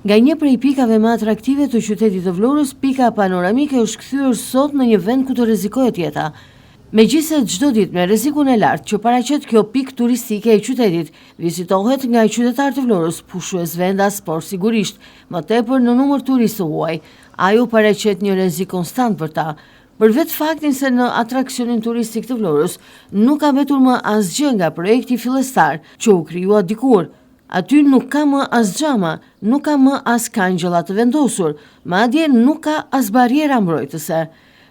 Nga një prej pikave më atraktive të qytetit të Vlorës, pika panoramike është kthyer sot në një vend ku të rrezikohet jeta. Megjithëse çdo ditë me rrezikun e lartë që paraqet kjo pikë turistike e qytetit, vizitohet nga qytetarët e Vlorës, pushues vendas, por sigurisht më tepër në numër turistë huaj, ajo paraqet një rrezik konstant për ta. Për vetë faktin se në atraksionin turistik të Vlorës nuk ka mbetur më asgjë nga projekti fillestar që u krijua dikur. Aty nuk ka më as xhama, nuk ka më as kangjëlla të vendosur, madje nuk ka as barriera mbrojtëse.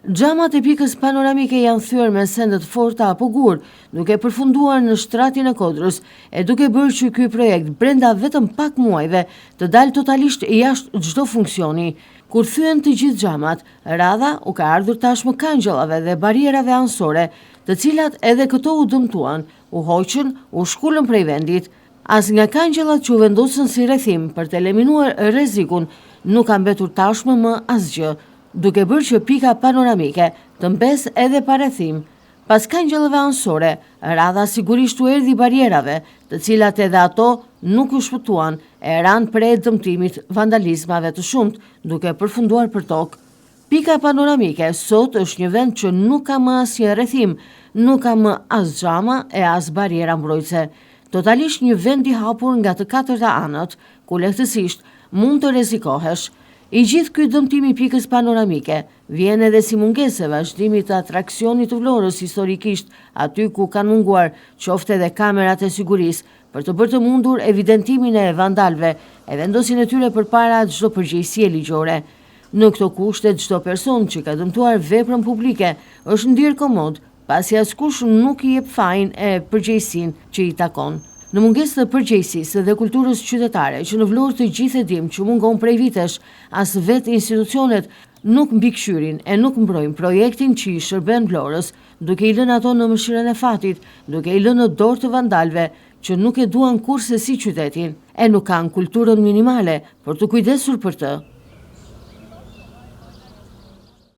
Xhamat e pikës panoramike janë thyer me sende të forta apo gur, duke përfunduar në shtratin e Kodrës, e duke bërë që ky projekt brenda vetëm pak muajve të dalë totalisht jashtë çdo funksioni. Kur thyen të gjithë xhamat, radha u ka ardhur tashmë kangjëllave dhe barierave anësore, të cilat edhe këto u dëmtuan, u hoqën, u shkullën prej vendit. As nga kangjëllat që u vendosën si rrethim për të eliminuar rrezikun, nuk ka mbetur tashmë më asgjë, duke bërë që pika panoramike të mbes edhe pa rrethim. Pas kangjëllave anësore, radha sigurisht u erdhi barierave, të cilat edhe ato nuk u shpëtuan, e ranë prej dëmtimit vandalizmave të shumt, duke përfunduar për tokë. Pika panoramike sot është një vend që nuk ka më asnjë rrethim, nuk ka më as xhama e as bariera mbrojtëse. Totalisht një vend i hapur nga të katërta anët, ku lehtësisht mund të rrezikohesh. I gjithë ky dëmtim i pikës panoramike vjen edhe si mungesë e vazhdimit të atraksionit të Vlorës historikisht, aty ku kanë munguar qoftë edhe kamerat e sigurisë për të bërë të mundur evidentimin e vandalëve e vendosin e tyre përpara çdo përgjegjësie ligjore. Në këto kushte çdo person që ka dëmtuar veprën publike është ndjerë komod, pasi askush nuk i jep fajin e përgjegjësinë që i takon. Në mungesë të përgjegjësisë dhe kulturës qytetare që në Vlorë të gjithë e dim që mungon prej vitesh, as vetë institucionet nuk mbikëqyrin e nuk mbrojnë projektin që i shërben Vlorës, duke i lënë ato në mëshirën e fatit, duke i lënë në dorë të vandalëve që nuk e duan kurse si qytetin, e nuk kanë kulturën minimale për të kujdesur për të.